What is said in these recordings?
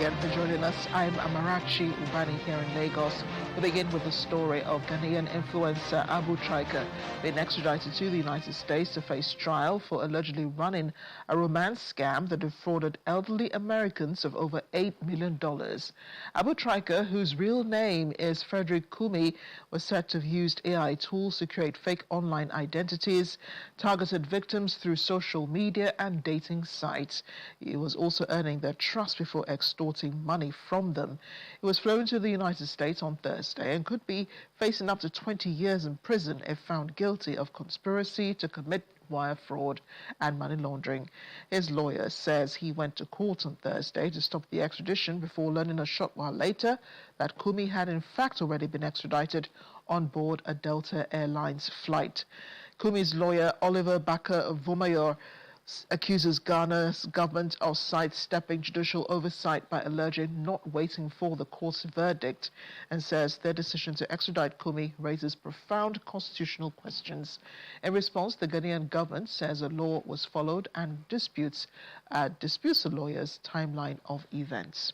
again for joining us. I'm Amarachi Ubani here in Lagos. We begin with the story of Ghanaian influencer Abu Trika being extradited to the United States to face trial for allegedly running a romance scam that defrauded elderly Americans of over $8 million. Abu Trika, whose real name is Frederick Kumi, was said to have used AI tools to create fake online identities, targeted victims through social media and dating sites. He was also earning their trust before extorting money from them. He was flown to the United States on Thursday and could be facing up to 20 years in prison if found guilty of conspiracy to commit wire fraud and money laundering. His lawyer says he went to court on Thursday to stop the extradition before learning a short while later that Kumi had in fact already been extradited on board a Delta Airlines flight. Kumi's lawyer, Oliver Baker-Vomayor, accuses Ghana's government of sidestepping judicial oversight by allegedly not waiting for the court's verdict, and says their decision to extradite Kumi raises profound constitutional questions. In response, the Ghanaian government says a law was followed and disputes the lawyer's timeline of events.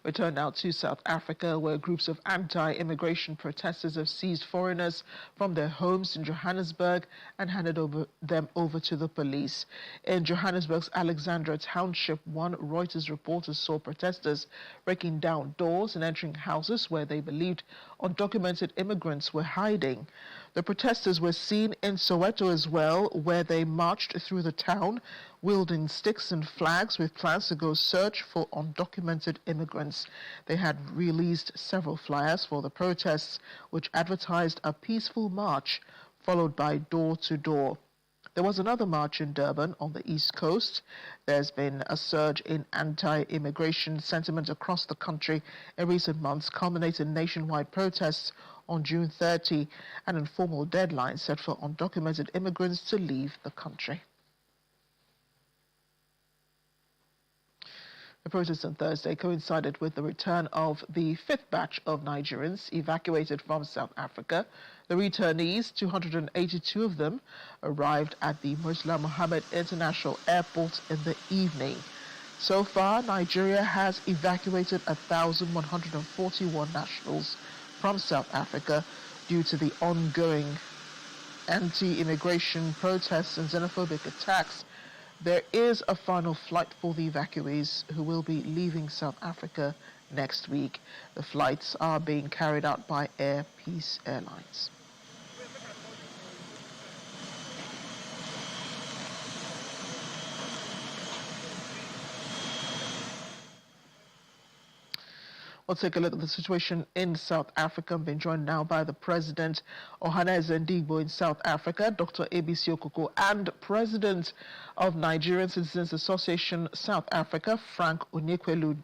We turn now to South Africa, where groups of anti-immigration protesters have seized foreigners from their homes in Johannesburg and handed them over to the police. In Johannesburg's Alexandra Township, one Reuters reporter saw protesters breaking down doors and entering houses where they believed undocumented immigrants were hiding. The protesters were seen in Soweto as well, where they marched through the town, wielding sticks and flags with plans to go search for undocumented immigrants. They had released several flyers for the protests, which advertised a peaceful march followed by door-to-door. There was another march in Durban on the East Coast. There's been a surge in anti-immigration sentiment across the country in recent months, culminating in nationwide protests on June 30, an informal deadline set for undocumented immigrants to leave the country. The protest on Thursday coincided with the return of the fifth batch of Nigerians evacuated from South Africa. The returnees, 282 of them, arrived at the Murtala Mohammed International Airport in the evening. So far, Nigeria has evacuated 1,141 nationals from South Africa due to the ongoing anti-immigration protests and xenophobic attacks. There is a final flight for the evacuees who will be leaving South Africa next week. The flights are being carried out by Air Peace Airlines. We'll take a look at the situation in South Africa. I'm being joined now by the President Ohanaeze Ndigbo in South Africa, Dr. Ebisi Okoko, and President of Nigerian Citizens Association South Africa, Frank Onyekolu.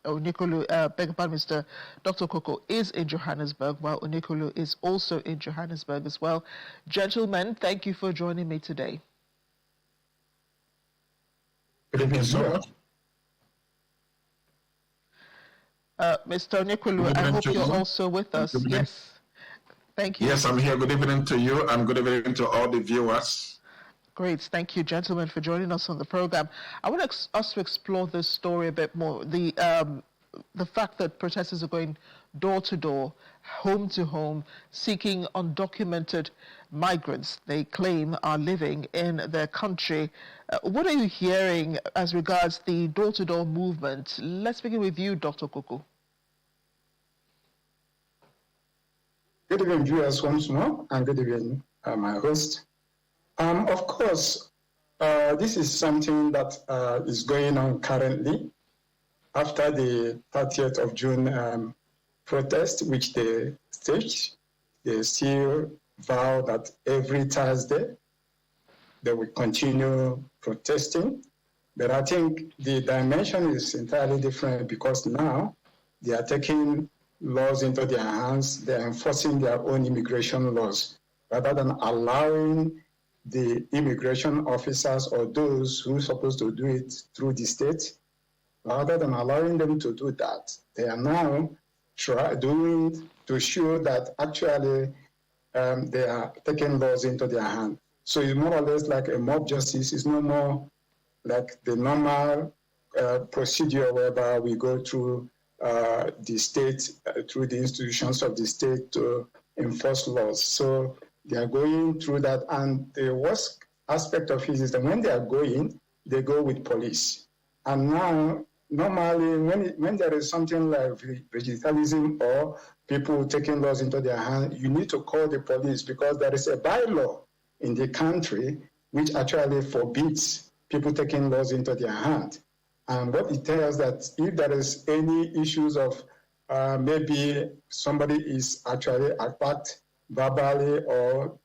Mr. Dr. Okoko is in Johannesburg, while Onyekolu is also in Johannesburg as well. Gentlemen, thank you for joining me today. Good evening so much. Mr. Onyekolu, I hope you're also with us. Yes. Thank you. Yes, I'm here. Good evening to you and good evening to all the viewers. Great. Thank you, gentlemen, for joining us on the program. I want us to explore this story a bit more. The fact that protesters are going door to door, home to home, seeking undocumented migrants they claim are living in their country. What are you hearing as regards the door-to-door movement? Let's begin with you, Dr. Okoko. Good evening, viewers, once more, and good evening, my host. Of course, this is something that is going on currently after the 30th of June protest, which they staged. They still vow that every Thursday they will continue protesting. But I think the dimension is entirely different because now they are taking laws into their hands. They're enforcing their own immigration laws rather than allowing the immigration officers or those who are supposed to do it through the state, rather than allowing them to do that. They are now doing to show that actually they are taking laws into their hands. So it's more or less like a mob justice. It's no more like the normal procedure whereby we go through the state, through the institutions of the state to enforce laws. So they are going through that. And the worst aspect of it is that when they are going, they go with police. And now, normally, when there is something like vegetalism or people taking laws into their hands, you need to call the police because there is a bylaw in the country which actually forbids people taking laws into their hands. And what it tells that if there is any issues of maybe somebody is actually attacked verbally or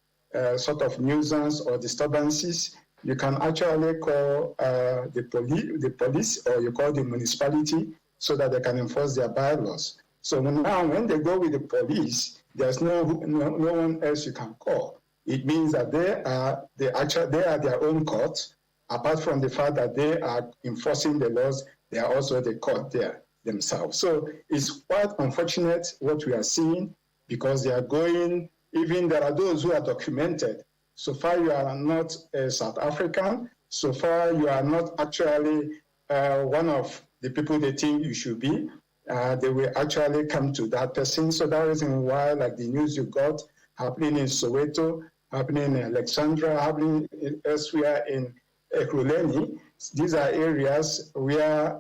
sort of nuisance or disturbances, you can actually call the police or you call the municipality so that they can enforce their bylaws. So now when they go with the police, there's no one else you can call. It means that they are their own court. Apart from the fact that they are enforcing the laws, they are also the court there themselves. So it's quite unfortunate what we are seeing because they are going, even there are those who are documented. So far you are not a South African, so far you are not actually one of the people they think you should be. They will actually come to that person. So that reason why, like the news you got happening in Soweto, happening in Alexandra, happening elsewhere in Ekurhuleni, these are areas where,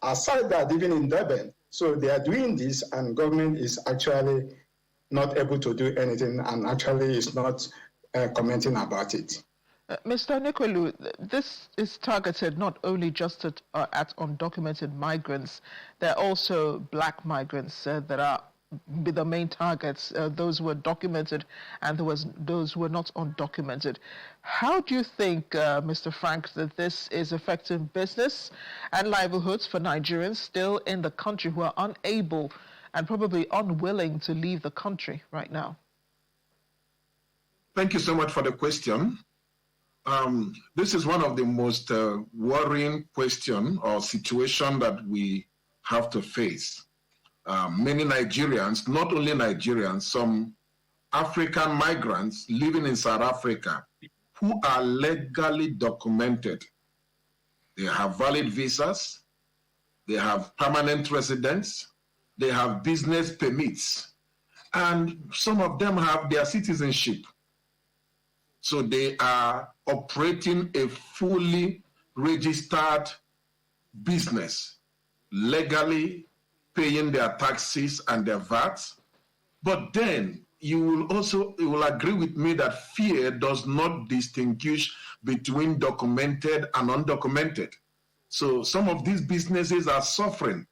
aside that, even in Durban, so they are doing this and government is actually not able to do anything and actually is not commenting about it. Mr. Nikwelu, this is targeted not only just at undocumented migrants, there are also black migrants that are the main targets, those who are documented and those who are not undocumented. How do you think, Mr. Frank, that this is affecting business and livelihoods for Nigerians still in the country who are unable and probably unwilling to leave the country right now? Thank you so much for the question. This is one of the most worrying question or situation that we have to face. Many Nigerians, not only Nigerians, some African migrants living in South Africa who are legally documented. They have valid visas, they have permanent residence, they have business permits, and some of them have their citizenship. So they are operating a fully registered business, legally paying their taxes and their VATs. But then you will agree with me that fear does not distinguish between documented and undocumented. So some of these businesses are suffering.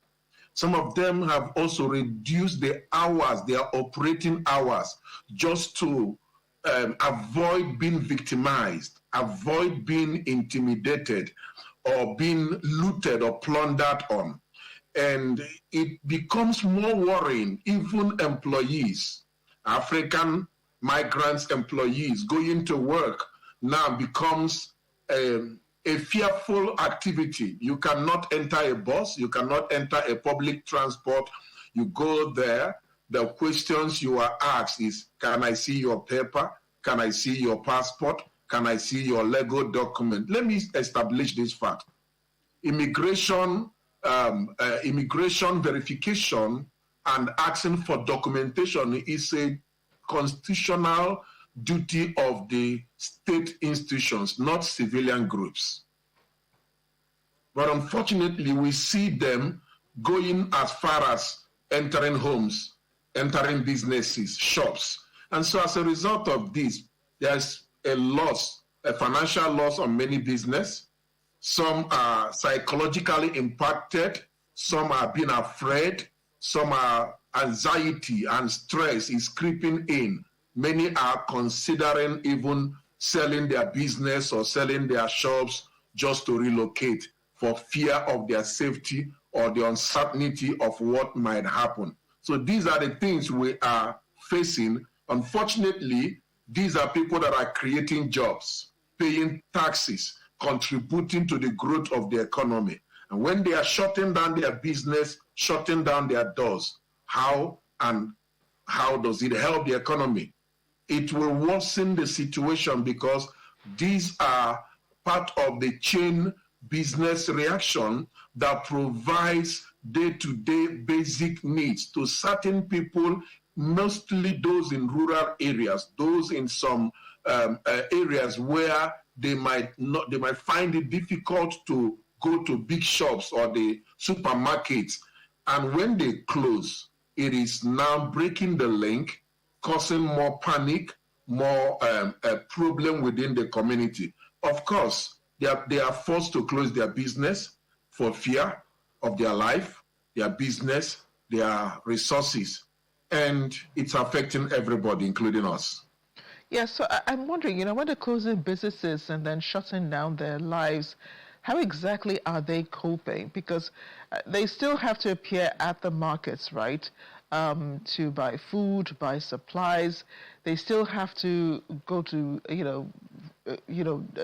Some of them have also reduced the hours, their operating hours, just to avoid being victimized, avoid being intimidated or being looted or plundered on. And it becomes more worrying. Even employees, African migrants employees going to work now becomes a fearful activity. You cannot enter a bus, you cannot enter a public transport. You go there, the questions you are asked is, can I see your paper? Can I see your passport? Can I see your legal document? Let me establish this fact. Immigration verification and asking for documentation is a constitutional duty of the state institutions, not civilian groups. But unfortunately, we see them going as far as entering homes, entering businesses, shops. And so as a result of this, there's a loss, a financial loss on many business. Some are psychologically impacted. Some are being afraid. Some are anxiety and stress is creeping in. Many are considering even selling their business or selling their shops just to relocate for fear of their safety or the uncertainty of what might happen. So these are the things we are facing. Unfortunately, these are people that are creating jobs, paying taxes, contributing to the growth of the economy. And when they are shutting down their business, shutting down their doors, how does it help the economy? It will worsen the situation because these are part of the chain business reaction that provides day-to-day basic needs to certain people, mostly those in rural areas, those in some areas where they might find it difficult to go to big shops or the supermarkets. And when they close, it is now breaking the link, causing more panic, more a problem within the community. Of course, they are forced to close their business for fear of their life, their business, their resources, and it's affecting everybody, including us. Yeah, so I'm wondering, when they're closing businesses and then shutting down their lives, how exactly are they coping? Because they still have to appear at the markets, right? To buy food, buy supplies. They still have to go to,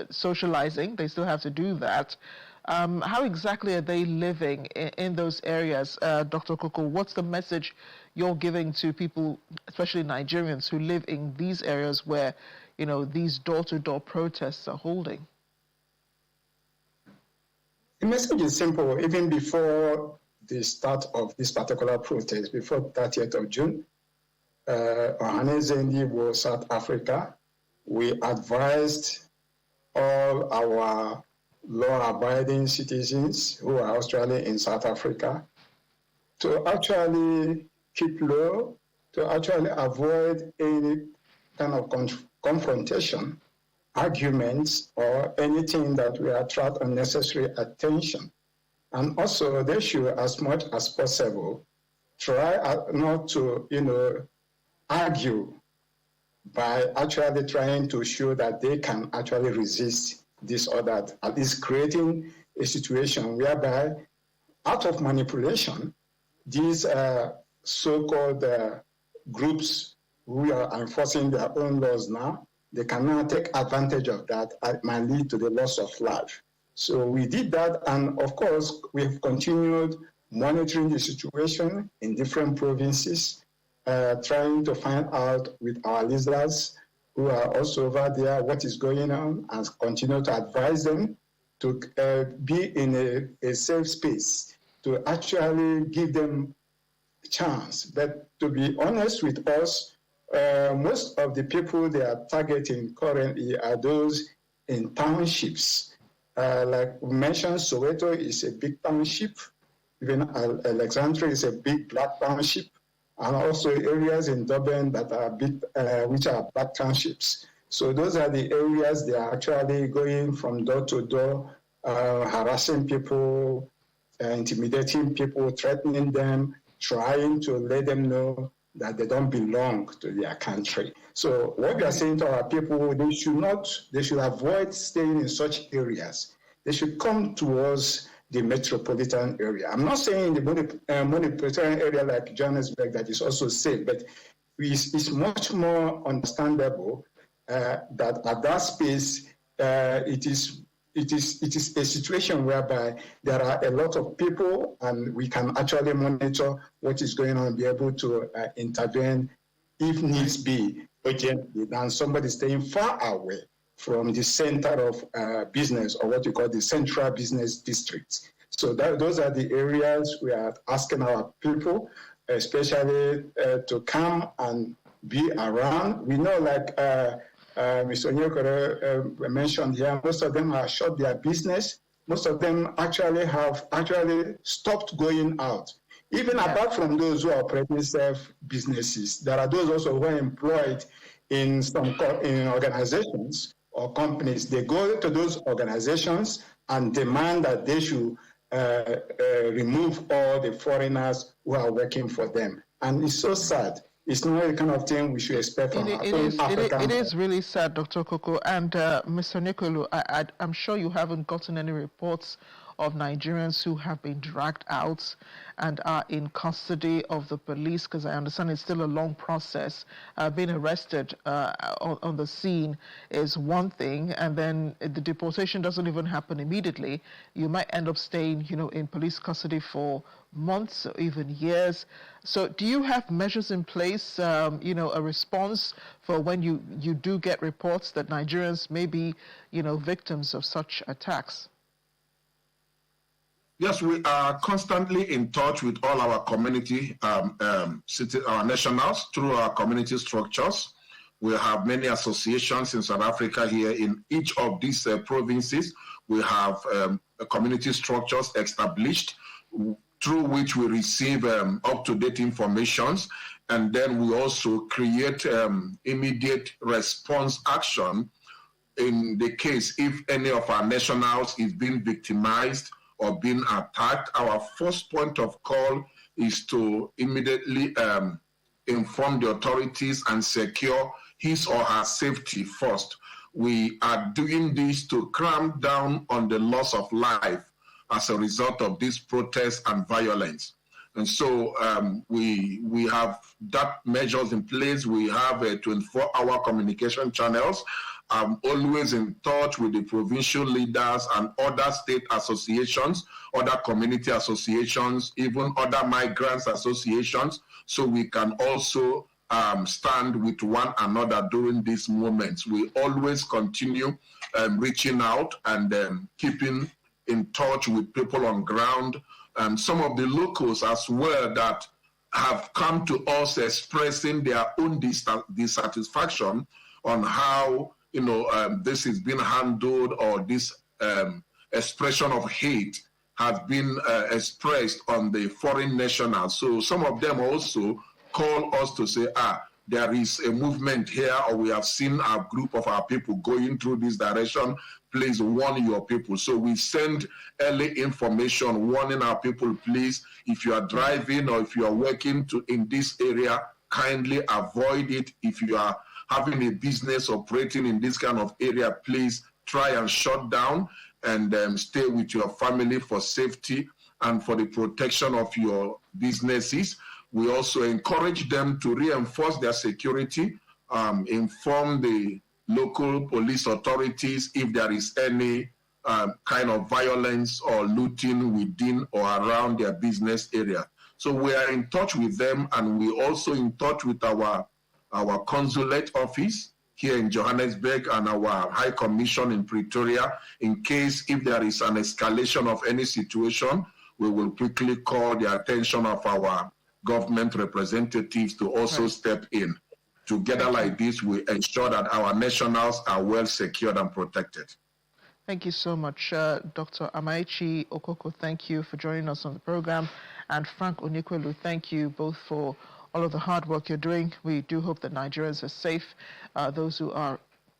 socializing. They still have to do that. How exactly are they living in those areas? Dr. Koko, what's the message you're giving to people, especially Nigerians, who live in these areas where, these door-to-door protests are holding? The message is simple. Even before the start of this particular protest, before 30th of June, Zendi was South Africa. We advised all our law-abiding citizens who are actually in South Africa to actually keep low, to actually avoid any kind of confrontation, arguments, or anything that will attract unnecessary attention. And also, they should, as much as possible, try not to, argue by actually trying to show that they can actually resist this or that, at least creating a situation whereby, out of manipulation, these so-called groups who are enforcing their own laws now, they can now take advantage of that and might lead to the loss of life. So we did that, and of course, we've continued monitoring the situation in different provinces, trying to find out with our listeners who are also over there what is going on, and continue to advise them to be in a safe space, to actually give them a chance. But to be honest with us, most of the people they are targeting currently are those in townships. Like we mentioned, Soweto is a big township. Even Alexandria is a big black township, and also areas in Durban that are big, which are black townships. So those are the areas they are actually going from door to door, harassing people, intimidating people, threatening them, trying to let them know that they don't belong to their country. So what we are saying to our people, they should avoid staying in such areas. They should come towards the metropolitan area. I'm not saying the metropolitan area like Johannesburg that is also safe, but it's much more understandable that at that space, it is a situation whereby there are a lot of people, and we can actually monitor what is going on and be able to intervene if needs be urgently than somebody staying far away from the center of business, or what you call the central business districts. So those are the areas we are asking our people, especially to come and be around. We know, like Mr. Onyekoro mentioned here, most of them have shut their business. Most of them actually have stopped going out. Even apart from those who are operating self-businesses, there are those also who are employed in some organizations or companies. They go to those organizations and demand that they should remove all the foreigners who are working for them. And it's so sad. It's not the kind of thing we should expect from our own African. It is really sad, Dr. Koko. And Mr. Nicolo, I'm sure you haven't gotten any reports of Nigerians who have been dragged out and are in custody of the police, because I understand it's still a long process. Being arrested on the scene is one thing, and then the deportation doesn't even happen immediately. You might end up staying, in police custody for months or even years. So do you have measures in place, a response for when you do get reports that Nigerians may be, victims of such attacks? Yes, we are constantly in touch with all our community, our nationals through our community structures. We have many associations in South Africa here. In each of these provinces, we have community structures established through which we receive up-to-date information, and then we also create immediate response action in the case if any of our nationals is being victimized or being attacked. Our first point of call is to immediately inform the authorities and secure his or her safety first. We are doing this to clamp down on the loss of life as a result of this protest and violence. And so we have that measures in place. We have 24-hour communication channels. I'm always in touch with the provincial leaders and other state associations, other community associations, even other migrants associations, so we can also stand with one another during these moments. We always continue reaching out and keeping in touch with people on ground, and some of the locals as well that have come to us expressing their own dissatisfaction on how this is being handled, or this expression of hate has been expressed on the foreign nationals. So some of them also call us to say, there is a movement here, or we have seen a group of our people going through this direction. Please warn your people. So we send early information warning our people, please, if you are driving or if you are working in this area, kindly avoid it. If you are having a business operating in this kind of area, please try and shut down and stay with your family for safety and for the protection of your businesses. We also encourage them to reinforce their security, inform the local police authorities if there is any kind of violence or looting within or around their business area. So we are in touch with them, and we also in touch with our consulate office here in Johannesburg and our High Commission in Pretoria. In case if there is an escalation of any situation, we will quickly call the attention of our government representatives to also step in. Together like this, we ensure that our nationals are well secured and protected. Thank you so much, Dr. Amaechi Okoko. Thank you for joining us on the program. And Frank Onikwelu, thank you both for all of the hard work you're doing. We do hope that Nigerians are safe. Those who are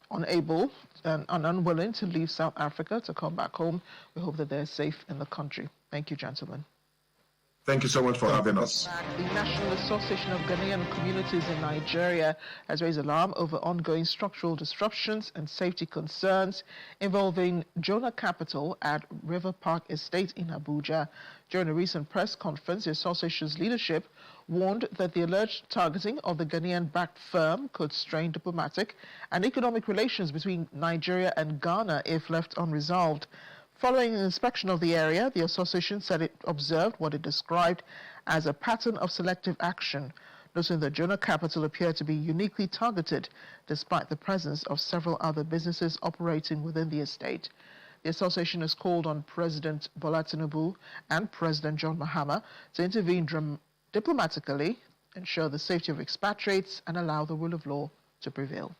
unable and unwilling to leave South Africa to come back home, we hope that they're safe in the country. Thank you, gentlemen. Thank you so much for having us. The National Association of Ghanaian Communities in Nigeria has raised alarm over ongoing structural disruptions and safety concerns involving Jonah Capital at River Park Estate in Abuja. During a recent press conference, the association's leadership warned that the alleged targeting of the Ghanaian-backed firm could strain diplomatic and economic relations between Nigeria and Ghana if left unresolved. Following an inspection of the area, the association said it observed what it described as a pattern of selective action, noting that Jonah Capital appeared to be uniquely targeted despite the presence of several other businesses operating within the estate. The association has called on President Bola Tinubu and President John Mahama to intervene diplomatically, ensure the safety of expatriates, and allow the rule of law to prevail.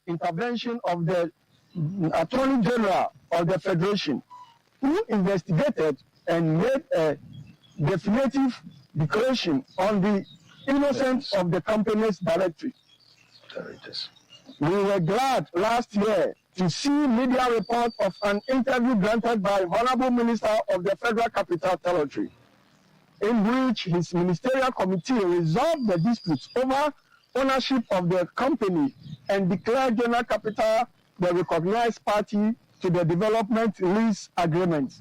Intervention of the Attorney General of the Federation, who investigated and made a definitive declaration on the innocence of the company's directors. We were glad last year to see media report of an interview granted by Honorable Minister of the Federal Capital Territory, in which his ministerial committee resolved the disputes over ownership of the company and declared Jonah Capital the recognized party to the development lease agreement.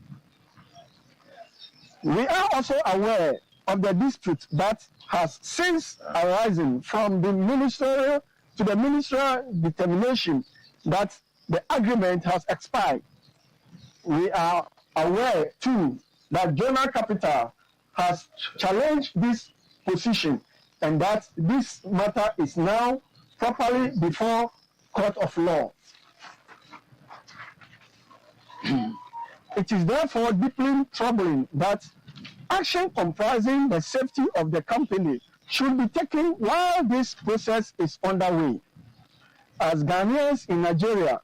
We are also aware of the dispute that has since arisen from the ministerial determination that the agreement has expired. We are aware too that Jonah Capital has challenged this position and that this matter is now properly before court of law. It is therefore deeply troubling that action comprising the safety of the company should be taken while this process is underway. As Ghanaians in Nigeria,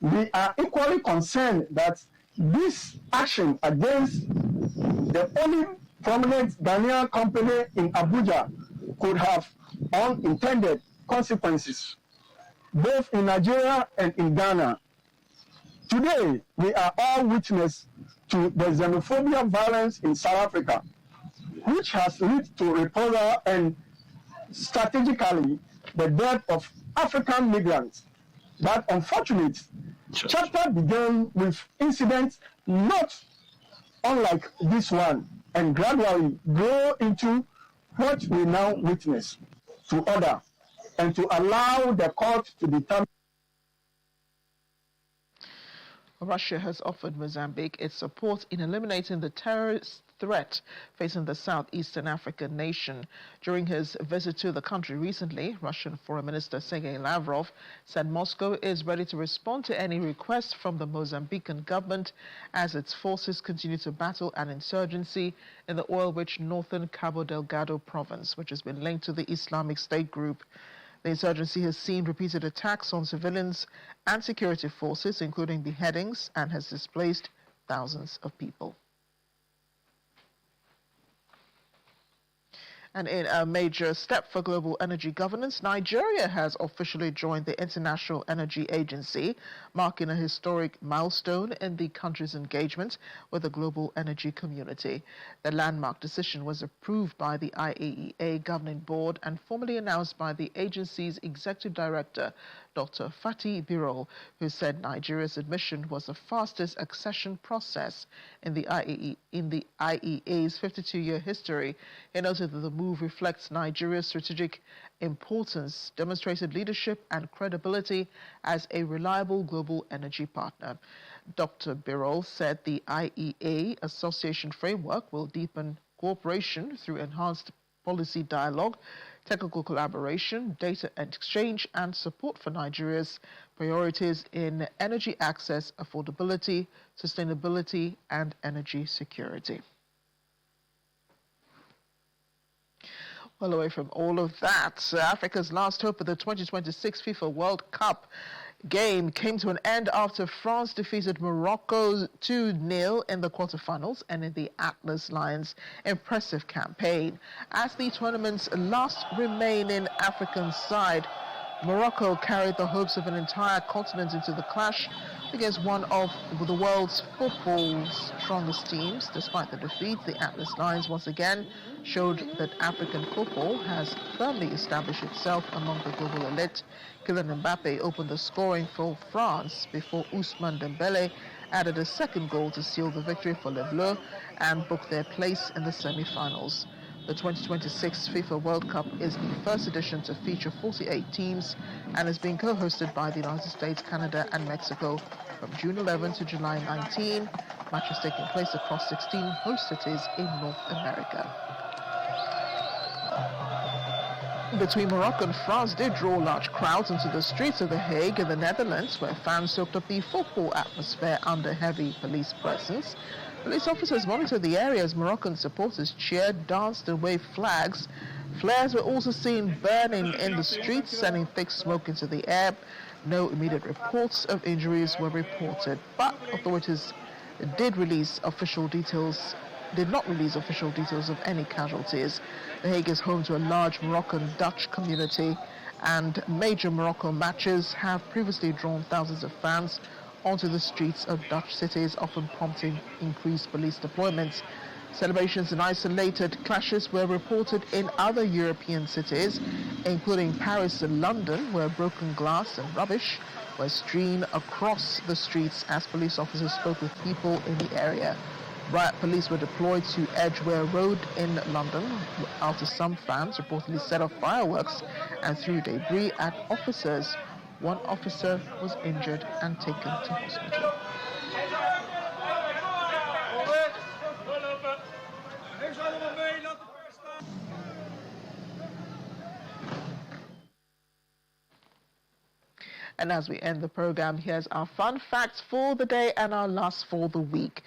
we are equally concerned that this action against the only prominent Ghanaian company in Abuja could have unintended consequences, both in Nigeria and in Ghana. Today, we are all witness to the xenophobia violence in South Africa, which has led to reprisal and strategically the death of African migrants. But unfortunately, chapter began with incidents not unlike this one and gradually grow into what we now witness to order and to allow the court to determine. Russia has offered Mozambique its support in eliminating the terrorist threat facing the southeastern African nation. During his visit to the country recently, Russian Foreign Minister Sergei Lavrov said Moscow is ready to respond to any request from the Mozambican government as its forces continue to battle an insurgency in the oil-rich northern Cabo Delgado province, which has been linked to the Islamic State group. The insurgency has seen repeated attacks on civilians and security forces, including beheadings, and has displaced thousands of people. And in a major step for global energy governance, Nigeria has officially joined the International Energy Agency, marking a historic milestone in the country's engagement with the global energy community. The landmark decision was approved by the IAEA Governing Board and formally announced by the agency's Executive Director, Dr. Fatih Birol, who said Nigeria's admission was the fastest accession process in the IEA's 52-year history. He noted that the move reflects Nigeria's strategic importance, demonstrated leadership and credibility as a reliable global energy partner. Dr. Birol said the IEA association framework will deepen cooperation through enhanced policy dialogue, technical collaboration, data exchange, and support for Nigeria's priorities in energy access, affordability, sustainability, and energy security. Well, away from all of that, Africa's last hope of the 2026 FIFA World Cup game came to an end after France defeated Morocco 2-0 in the quarterfinals, ending the Atlas Lions' impressive campaign. As the tournament's last remaining African side, Morocco carried the hopes of an entire continent into the clash against one of the world's football's strongest teams. Despite the defeat, the Atlas Lions once again showed that African football has firmly established itself among the global elite. Kylian Mbappe opened the scoring for France before Ousmane Dembele added a second goal to seal the victory for Les Bleus and book their place in the semi-finals. The 2026 FIFA World Cup is the first edition to feature 48 teams and is being co-hosted by the United States, Canada and Mexico from June 11 to July 19. Matches taking place across 16 host cities in North America. Between Morocco and France did draw large crowds into the streets of The Hague in the Netherlands, where fans soaked up the football atmosphere under heavy police presence. Police officers monitored the area as Moroccan supporters cheered, danced and waved flags. Flares were also seen burning in the streets, sending thick smoke into the air. No immediate reports of injuries were reported, but authorities did not release official details of any casualties. The Hague is home to a large Moroccan-Dutch community, and major Morocco matches have previously drawn thousands of fans onto the streets of Dutch cities, often prompting increased police deployments. Celebrations and isolated clashes were reported in other European cities, including Paris and London, where broken glass and rubbish were strewn across the streets as police officers spoke with people in the area. Riot police were deployed to Edgware Road in London after some fans reportedly set off fireworks and threw debris at officers. One officer was injured and taken to hospital. And as we end the program, here's our fun facts for the day and our last for the week.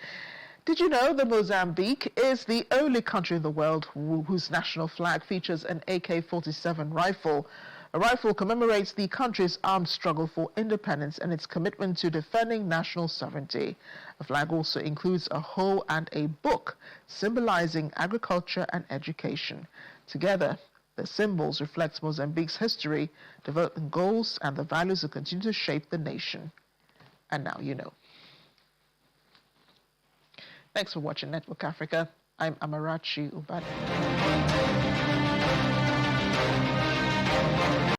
Did you know that Mozambique is the only country in the world whose national flag features an AK-47 rifle? A rifle commemorates the country's armed struggle for independence and its commitment to defending national sovereignty. The flag also includes a hoe and a book, symbolizing agriculture and education. Together, the symbols reflect Mozambique's history, development goals, and the values that continue to shape the nation. And now you know. Thanks for watching Network Africa. I'm Amarachi Ubadi.